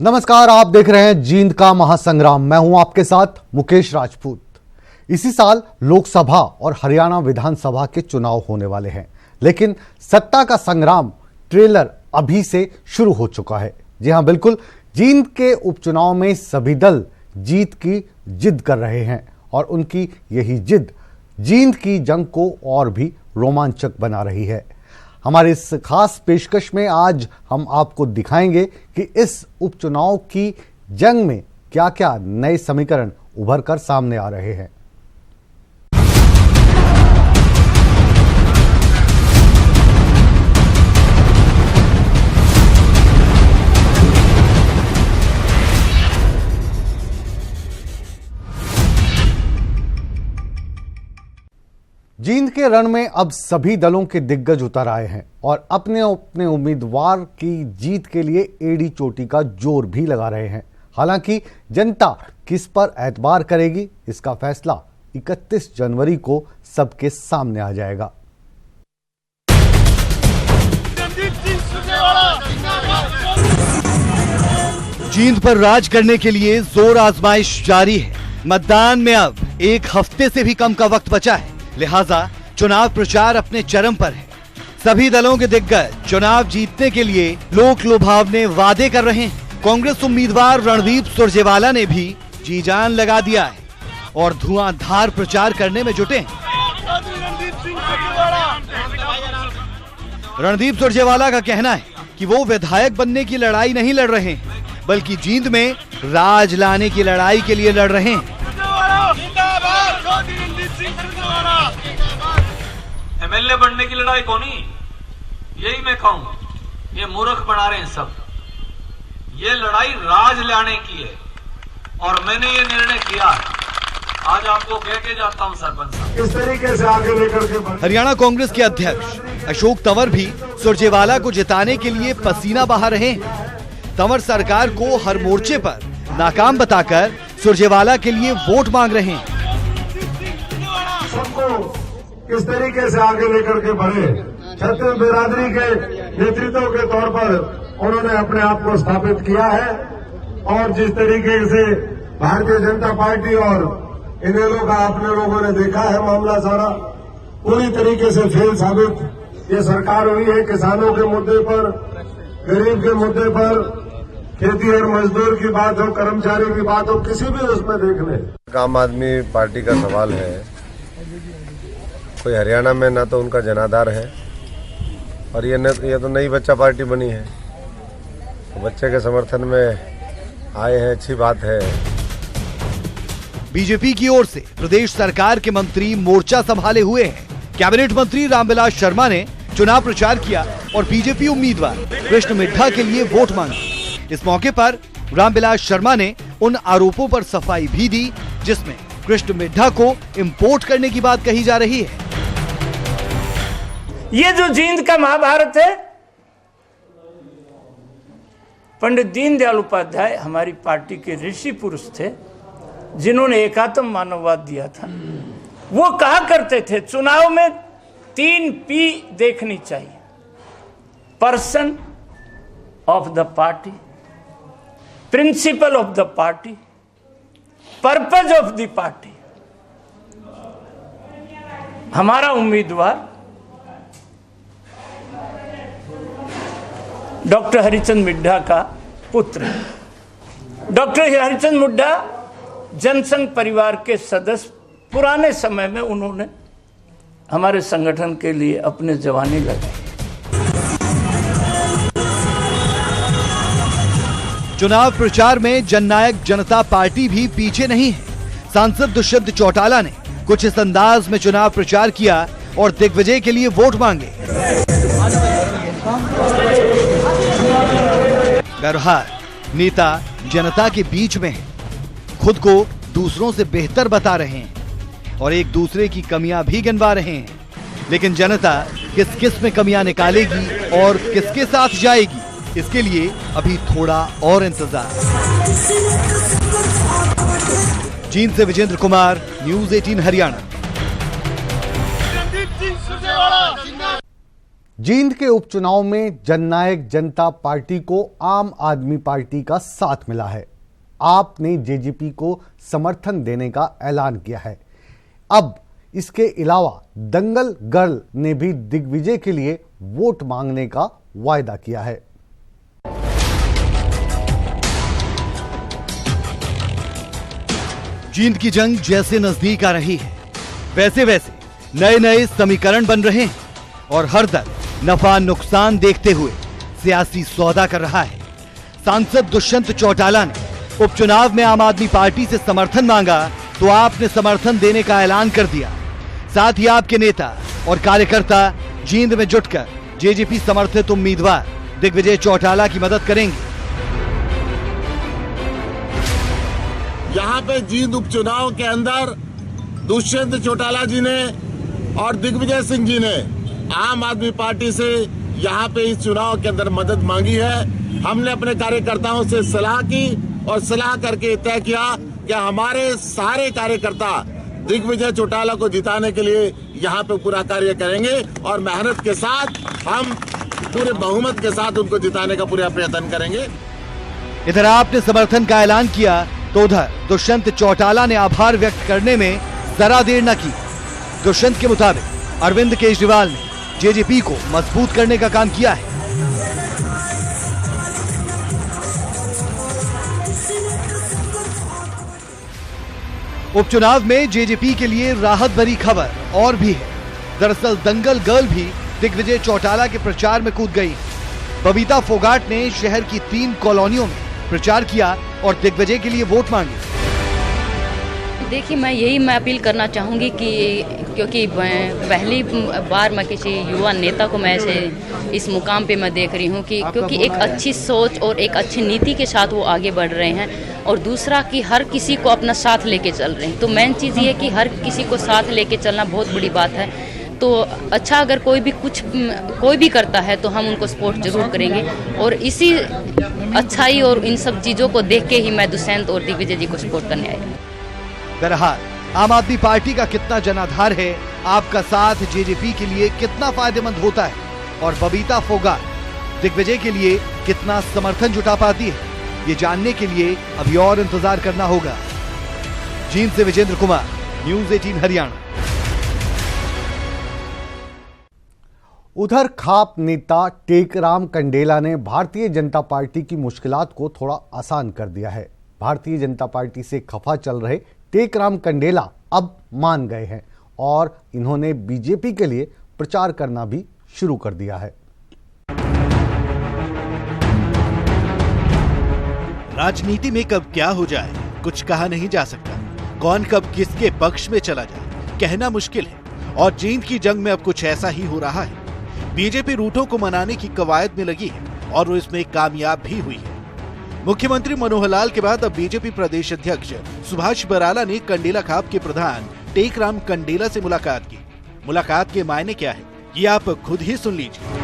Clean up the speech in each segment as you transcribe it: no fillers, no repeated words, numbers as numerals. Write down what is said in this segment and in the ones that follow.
नमस्कार, आप देख रहे हैं जींद का महासंग्राम। मैं हूं आपके साथ मुकेश राजपूत। इसी साल लोकसभा और हरियाणा विधानसभा के चुनाव होने वाले हैं, लेकिन सत्ता का संग्राम ट्रेलर अभी से शुरू हो चुका है। जी हां, बिल्कुल। जींद के उपचुनाव में सभी दल जीत की जिद कर रहे हैं और उनकी यही जिद जींद की जंग को और भी रोमांचक बना रही है। हमारे इस खास पेशकश में आज हम आपको दिखाएंगे कि इस उपचुनाव की जंग में क्या क्या नए समीकरण उभर कर सामने आ रहे हैं। जींद के रण में अब सभी दलों के दिग्गज उतर आए हैं और अपने अपने उम्मीदवार की जीत के लिए एड़ी चोटी का जोर भी लगा रहे हैं। हालांकि जनता किस पर एतबार करेगी, इसका फैसला 31 जनवरी को सबके सामने आ जाएगा। जींद पर राज करने के लिए जोर आजमाइश जारी है। मतदान में अब एक हफ्ते से भी कम का वक्त बचा है, लिहाजा चुनाव प्रचार अपने चरम पर है। सभी दलों के दिग्गज चुनाव जीतने के लिए लोक लुभावने वादे कर रहे हैं। कांग्रेस उम्मीदवार रणदीप सुरजेवाला ने भी जी जान लगा दिया है और धुआंधार प्रचार करने में जुटे हैं। रणदीप सुरजेवाला का कहना है कि वो विधायक बनने की लड़ाई नहीं लड़ रहे हैं, बल्कि जींद में राज लाने की लड़ाई के लिए लड़ रहे हैं। एमएलए बनने की लड़ाई कौनी, यही मैं कहूंगा। ये मूर्ख बना रहे हैं सब। ये लड़ाई राज लाने की है और मैंने ये निर्णय किया है। आज आपको कह के जाता हूं सरपंच साहब, इस तरीके से आगे लेकर के। हरियाणा कांग्रेस के अध्यक्ष अशोक तंवर भी सुरजेवाला को जिताने के लिए पसीना बहा रहे हैं। तंवर सरकार को हर मोर्चे पर नाकाम बताकर सुरजेवाला के लिए वोट मांग रहे हैं। सबको किस तरीके से आगे लेकर के बढ़े, क्षत्रिय बिरादरी के नेतृत्व के तौर पर उन्होंने अपने आप को स्थापित किया है और जिस तरीके से भारतीय जनता पार्टी और इनेलो का अपने लोगों ने देखा है मामला सारा पूरी तरीके से फेल साबित ये सरकार हुई है। किसानों के मुद्दे पर, गरीब के मुद्दे पर, खेती और मजदूर की बात हो, कर्मचारी की बात हो, किसी भी उसमें देख ले। आम आदमी पार्टी का सवाल है। कोई हरियाणा में ना तो उनका जनाधार है और ये तो नई बच्चा पार्टी बनी है, तो बच्चे के समर्थन में आए हैं, अच्छी बात है। बीजेपी की ओर से प्रदेश सरकार के मंत्री मोर्चा संभाले हुए हैं। कैबिनेट मंत्री रामविलास शर्मा ने चुनाव प्रचार किया और बीजेपी उम्मीदवार कृष्ण मिड्ढा के लिए वोट मांगे। इस मौके पर रामविलास शर्मा ने उन आरोपों पर सफाई भी दी जिसमें कृष्ण मिड्ढा को इंपोर्ट करने की बात कही जा रही है। ये जो जींद का महाभारत है, पंडित दीनदयाल उपाध्याय हमारी पार्टी के ऋषि पुरुष थे जिन्होंने एकात्म मानववाद दिया था। वो कहा करते थे चुनाव में 3 P देखनी चाहिए, person of the party, principle of the party, purpose of the party. हमारा उम्मीदवार डॉक्टर हरिचंद मिड्ढा का पुत्र। डॉक्टर हरिचंद मिड्ढा जनसंघ परिवार के सदस्य, पुराने समय में उन्होंने हमारे संगठन के लिए अपने जवानी लगाई। चुनाव प्रचार में जननायक जनता पार्टी भी पीछे नहीं है। सांसद दुष्यंत चौटाला ने कुछ इस अंदाज में चुनाव प्रचार किया और दिग्विजय के लिए वोट मांगे। बहरहाल नेता जनता के बीच में है, खुद को दूसरों से बेहतर बता रहे हैं और एक दूसरे की कमियां भी गिनवा रहे हैं, लेकिन जनता किस किस में कमियां निकालेगी और किसके साथ जाएगी, इसके लिए अभी थोड़ा और इंतजार। जींद से विजेंद्र कुमार, न्यूज़ 18 हरियाणा। जींद के उपचुनाव में जननायक जनता पार्टी को आम आदमी पार्टी का साथ मिला है। आप ने जेजेपी को समर्थन देने का ऐलान किया है। अब इसके अलावा दंगल गर्ल ने भी दिग्विजय के लिए वोट मांगने का वायदा किया है। जींद की जंग जैसे नजदीक आ रही है, वैसे वैसे नए नए समीकरण बन रहे हैं और हर दल नफा नुकसान देखते हुए सियासी सौदा कर रहा है। सांसद दुष्यंत चौटाला ने उपचुनाव में आम आदमी पार्टी से समर्थन मांगा तो आपने समर्थन देने का ऐलान कर दिया। साथ ही आपके नेता और कार्यकर्ता जींद में जुटकर जेजेपी समर्थित उम्मीदवार दिग्विजय चौटाला की मदद करेंगे। यहाँ पे जींद उपचुनाव के अंदर दुष्यंत चौटाला जी ने और दिग्विजय सिंह जी ने आम आदमी पार्टी से यहाँ पे इस चुनाव के अंदर मदद मांगी है। हमने अपने कार्यकर्ताओं से सलाह की और सलाह करके तय किया कि हमारे सारे कार्यकर्ता दिग्विजय चौटाला को जिताने के लिए यहाँ पे पूरा कार्य करेंगे और मेहनत के साथ हम पूरे बहुमत के साथ उनको जिताने का पूरा प्रयत्न करेंगे। इधर आपने समर्थन का ऐलान किया तो उधर दुष्यंत चौटाला ने आभार व्यक्त करने में जरा देर न की। दुष्यंत के मुताबिक अरविंद केजरीवाल ने जेजेपी को मजबूत करने का काम किया है। उपचुनाव में जेजेपी के लिए राहत भरी खबर और भी है। दरअसल दंगल गर्ल भी दिग्विजय चौटाला के प्रचार में कूद गई। बबीता फोगाट ने शहर की 3 कॉलोनियों में प्रचार किया और दिग्विजय के लिए वोट मांगे। देखिए, मैं अपील करना चाहूँगी कि क्योंकि पहली बार मैं किसी युवा नेता को मैं ऐसे इस मुकाम पे मैं देख रही हूँ कि क्योंकि एक अच्छी सोच और एक अच्छी नीति के साथ वो आगे बढ़ रहे हैं और दूसरा कि हर किसी को अपना साथ लेके चल रहे हैं। तो मेन चीज़ ये है कि हर किसी को साथ लेके चलना बहुत बड़ी बात है। तो अच्छा, अगर कोई भी करता है तो हम उनको सपोर्ट जरूर करेंगे और इसी अच्छाई और इन सब चीज़ों को देख के ही मैं दुष्यंत और दिग्विजय जी को सपोर्ट करने आई हूँ। बहरहाल आम आदमी पार्टी का कितना जनाधार है, आपका साथ जेजेपी के लिए कितना फायदेमंद होता है और बबीता फोगाट दिग्विजय के लिए कितना समर्थन जुटा पाती है, ये जानने के लिए अभी और इंतजार करना होगा। जींद से विजेंद्र कुमार, न्यूज़ 18 हरियाणा। उधर खाप नेता टेकराम कंडेला ने भारतीय जनता पार्टी की मुश्किलात को थोड़ा आसान कर दिया है। भारतीय जनता पार्टी से खफा चल रहे टेकराम कंडेला अब मान गए हैं और इन्होंने बीजेपी के लिए प्रचार करना भी शुरू कर दिया है। राजनीति में कब क्या हो जाए कुछ कहा नहीं जा सकता। कौन कब किसके पक्ष में चला जाए कहना मुश्किल है और जींद की जंग में अब कुछ ऐसा ही हो रहा है। बीजेपी रूठों को मनाने की कवायद में लगी है और वो इसमें कामयाब भी हुई है। मुख्यमंत्री मनोहर लाल के बाद अब बीजेपी प्रदेश अध्यक्ष सुभाष बराला ने कंडेला खाप के प्रधान टेकराम कंडेला से मुलाकात की। मुलाकात के मायने क्या है ये आप खुद ही सुन लीजिए।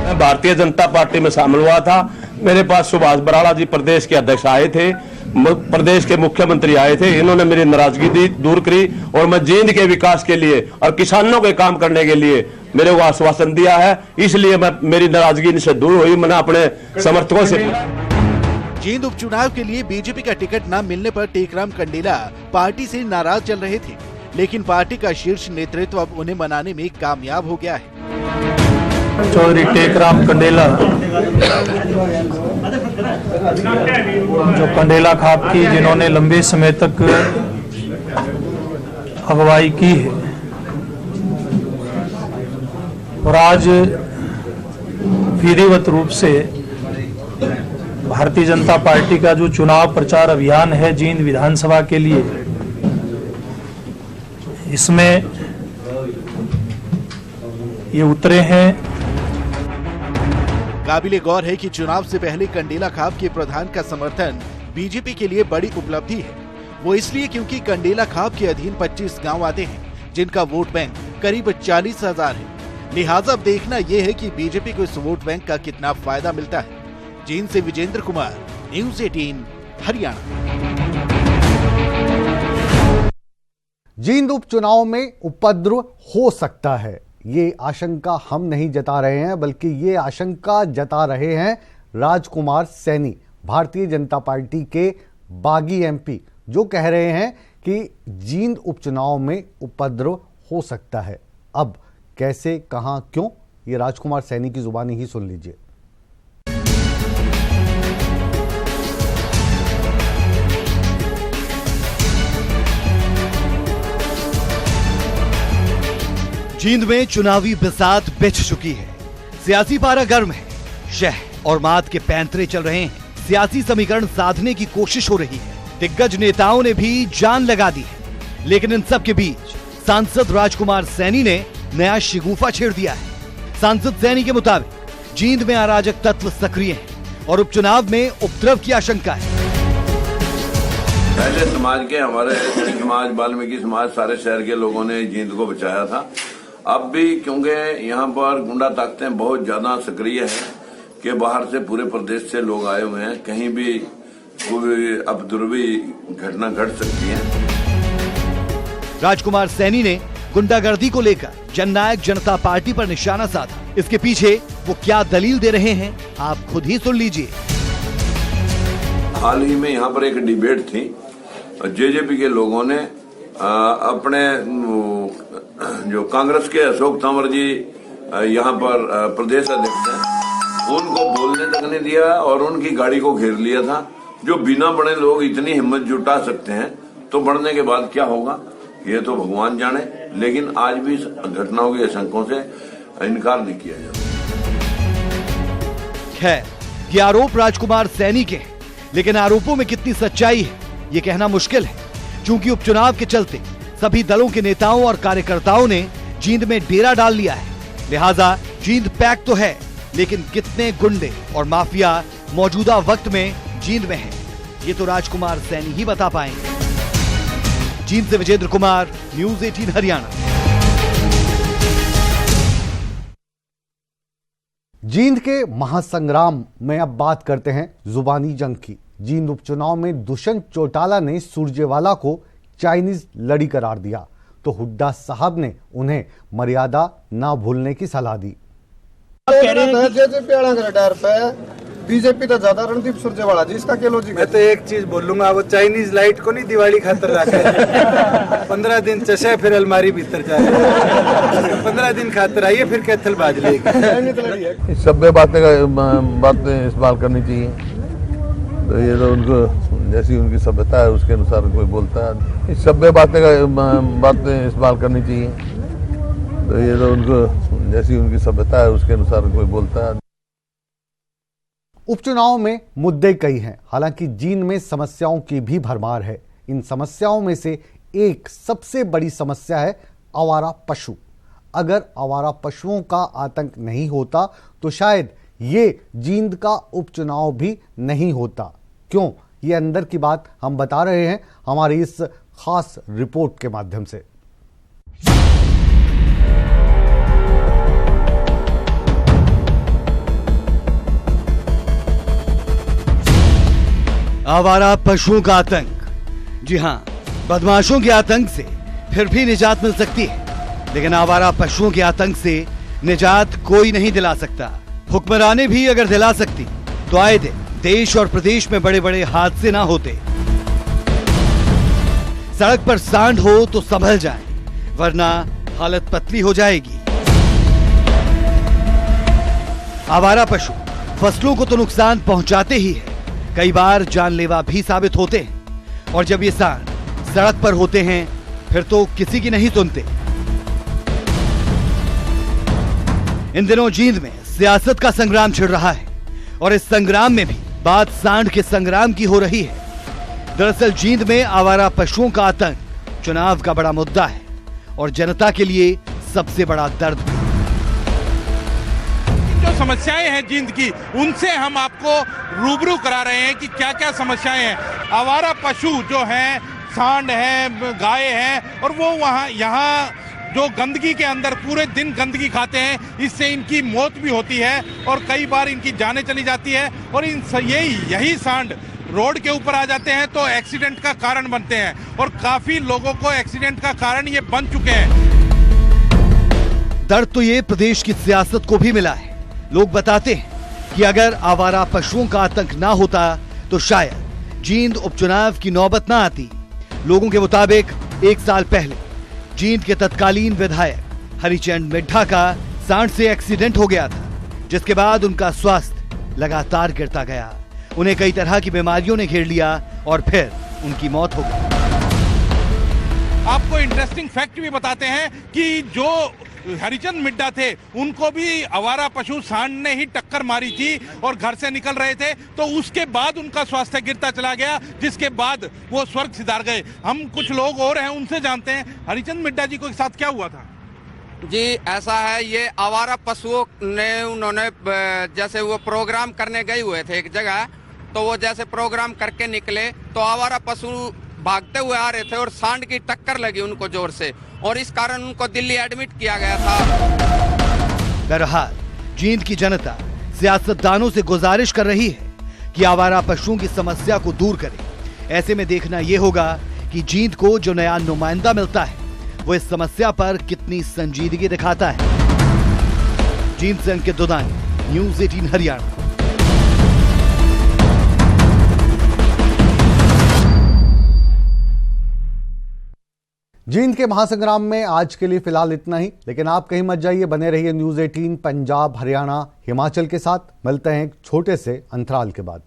मैं भारतीय जनता पार्टी में शामिल हुआ था। मेरे पास सुभाष बराला जी प्रदेश के अध्यक्ष आए थे, प्रदेश के मुख्यमंत्री आए थे। इन्होंने मेरी नाराजगी दूर करी और मैं जींद के विकास के लिए और किसानों के काम करने के लिए मेरे को आश्वासन दिया है। इसलिए मेरी नाराजगी से दूर हुई। मैंने अपने समर्थकों से जींद उपचुनाव के लिए बीजेपी का टिकट न मिलने पर टेकराम कंडेला पार्टी से नाराज चल रहे थे, लेकिन पार्टी का शीर्ष नेतृत्व अब उन्हें मनाने में कामयाब हो गया है। चौधरी टेकराम कंडेला जो कंडेला खाप की जिन्होंने लंबे समय तक अगुवाई की है और आज विधिवत रूप से भारतीय जनता पार्टी का जो चुनाव प्रचार अभियान है जींद विधानसभा के लिए, इसमें ये उतरे हैं। काबिले गौर है कि चुनाव से पहले कंडेला खाप के प्रधान का समर्थन बीजेपी के लिए बड़ी उपलब्धि है। वो इसलिए क्योंकि कंडेला खाप के अधीन 25 गांव आते हैं जिनका वोट बैंक करीब 40,000 है। लिहाजा अब देखना यह है कि बीजेपी को इस वोट बैंक का कितना फायदा मिलता है। जींद से विजेंद्र कुमार, न्यूज़ 18 हरियाणा। जींद उपचुनाव में उपद्रव हो सकता है, ये आशंका हम नहीं जता रहे हैं, बल्कि ये आशंका जता रहे हैं राजकुमार सैनी, भारतीय जनता पार्टी के बागी एमपी, जो कह रहे हैं कि जींद उपचुनाव में उपद्रव हो सकता है। अब कैसे, कहां, क्यों, ये राजकुमार सैनी की जुबानी ही सुन लीजिए। जींद में चुनावी बरसात बिछ चुकी है। सियासी पारा गर्म है। शह और मात के पैंतरे चल रहे हैं। सियासी समीकरण साधने की कोशिश हो रही है। दिग्गज नेताओं ने भी जान लगा दी है। लेकिन इन सब के बीच सांसद राजकुमार सैनी ने नया शिगूफा छेड़ दिया है। सांसद सैनी के मुताबिक जींद में अराजक तत्व सक्रिय हैं और उपचुनाव में उपद्रव की आशंका है। पहले समाज के, हमारे समाज, वाल्मीकि समाज, सारे शहर के लोगों ने जींद को बचाया था। अब भी क्योंकि यहाँ पर गुंडा ताकतें बहुत ज्यादा सक्रिय हैं कि बाहर से पूरे प्रदेश से लोग आए हुए हैं, कहीं भी कोई अबदुर्वी घटना घट सकती है। राजकुमार सैनी ने गुंडागर्दी को लेकर जननायक जनता पार्टी पर निशाना साधा। इसके पीछे वो क्या दलील दे रहे हैं, आप खुद ही सुन लीजिए। हाल ही में यहाँ पर एक डिबेट थी। जेजेपी के लोगों ने अपने जो कांग्रेस के अशोक तंवर जी यहाँ पर प्रदेश अध्यक्ष हैं, उनको बोलने तक नहीं दिया और उनकी गाड़ी को घेर लिया था। जो बिना बड़े लोग इतनी हिम्मत जुटा सकते हैं तो बढ़ने के बाद क्या होगा ये तो भगवान जाने। लेकिन आज भी घटनाओं की आशंकाओं से इनकार नहीं किया जाता। खैर, ये आरोप राजकुमार सैनी के हैं, लेकिन आरोपों में कितनी सच्चाई है ये कहना मुश्किल है, क्योंकि उपचुनाव के चलते सभी दलों के नेताओं और कार्यकर्ताओं ने जींद में डेरा डाल लिया है। लिहाजा जींद पैक तो है, लेकिन कितने गुंडे और माफिया मौजूदा वक्त में जींद में है, ये तो राजकुमार सैनी ही बता पाएंगे। जींद से विजेंद्र कुमार, न्यूज़ 18 हरियाणा। जींद के महासंग्राम में अब बात करते हैं जुबानी जंग की। जींद उपचुनाव में दुष्यंत चौटाला ने सुरजेवाला को चाइनीज लड़ी करार दिया, तो हुड्डा साहब ने उन्हें मर्यादा ना भूलने की सलाह दी। बीजेपी तो ज्यादा रणदीप सुरजेवाला जी, इसका क्या लॉजिक है? मैं तो एक चीज बोलूंगा, वो चाइनीज लाइट को नहीं दिवाली खातर रखा है। 15 दिन चशे फिर अलमारी भीतर जाए। 15 दिन खातर आइए फिर कैथल बाज लेगी। सभ्य बातें इस्तेमाल करनी चाहिए, तो ये तो उनको जैसी उनकी सभ्यता है उसके अनुसार कोई बोलता है। सभ्य बातें इस्तेमाल करनी चाहिए, तो ये तो उनको जैसी उनकी सभ्यता है उसके अनुसार कोई बोलता है। उपचुनाव में मुद्दे कई हैं, हालांकि जींद में समस्याओं की भी भरमार है। इन समस्याओं में से एक सबसे बड़ी समस्या है आवारा पशु। अगर आवारा पशुओं का आतंक नहीं होता तो शायद ये जींद का उपचुनाव भी नहीं होता। क्यों, ये अंदर की बात हम बता रहे हैं हमारी इस खास रिपोर्ट के माध्यम से। आवारा पशुओं का आतंक। जी हां, बदमाशों के आतंक से फिर भी निजात मिल सकती है, लेकिन आवारा पशुओं के आतंक से निजात कोई नहीं दिला सकता। हुक्मरानें भी अगर दिला सकती तो आए दिन देश और प्रदेश में बड़े बड़े हादसे ना होते। सड़क पर सांड हो तो संभल जाए, वरना हालत पतली हो जाएगी। आवारा पशु फसलों को तो नुकसान पहुंचाते ही है, कई बार जानलेवा भी साबित होते हैं। और जब ये सांड सड़क पर होते हैं फिर तो किसी की नहीं सुनते। इन दिनों जींद में सियासत का संग्राम छिड़ रहा है और इस संग्राम में भी बात सांड के संग्राम की हो रही है। दरअसल जींद में आवारा पशुओं का आतंक चुनाव का बड़ा मुद्दा है और जनता के लिए सबसे बड़ा दर्द भी। जो समस्याएं हैं जींद की, उनसे हम आपको रूबरू करा रहे हैं कि क्या क्या समस्याएं हैं। आवारा पशु जो हैं, सांड हैं, गाय हैं, और वो वहाँ यहाँ जो गंदगी के अंदर पूरे दिन गंदगी खाते हैं, इससे इनकी मौत भी होती है और कई बार इनकी जानें चली जाती है। और यही सांड रोड के ऊपर आ जाते हैं तो एक्सीडेंट का कारण बनते हैं और काफी लोगों को एक्सीडेंट का कारण ये बन चुके हैं। दर्द तो ये प्रदेश की सियासत को भी मिला है। लोग बताते हैं कि अगर आवारा पशुओं का आतंक ना होता तो शायद जींद उपचुनाव की नौबत ना आती। लोगों के मुताबिक 1 साल पहले जींद के तत्कालीन विधायक हरिचंद मिड्ढा का सांड से एक्सीडेंट हो गया था, जिसके बाद उनका स्वास्थ्य लगातार गिरता गया। उन्हें कई तरह की बीमारियों ने घेर लिया और फिर उनकी मौत हो गई। आपको इंटरेस्टिंग फैक्ट भी बताते हैं कि जो हरिचंद मिड्ढा थे उनको भी आवारा पशु सांड ने ही टक्कर मारी थी और घर से निकल रहे थे, तो उसके बाद उनका स्वास्थ्य गिरता चला गया, जिसके बाद वो स्वर्ग सिधार गए। हम कुछ लोग और हैं, उनसे जानते हैं हरिचंद मिड्ढा जी को साथ क्या हुआ था। जी ऐसा है, ये आवारा पशुओं ने उन्होंने जैसे वो प्रोग्राम करने गए हुए थे एक जगह, तो वो जैसे प्रोग्राम करके निकले तो आवारा पशु भागते हुए आ रहे थे और सांड की टक्कर लगी उनको जोर से, और इस कारण उनको दिल्ली एडमिट किया गया था। बहरहाल जींद की जनता सियासतदानों से गुजारिश कर रही है कि आवारा पशुओं की समस्या को दूर करें। ऐसे में देखना यह होगा कि जींद को जो नया नुमाइंदा मिलता है वो इस समस्या पर कितनी संजीदगी दिखाता है। जींद से अंकित दुदानी, न्यूज़ 18 हरियाणा। जींद के महासंग्राम में आज के लिए फिलहाल इतना ही, लेकिन आप कहीं मत जाइए, बने रहिए न्यूज़ 18 पंजाब, हरियाणा, हिमाचल के साथ। मिलते हैं एक छोटे से अंतराल के बाद।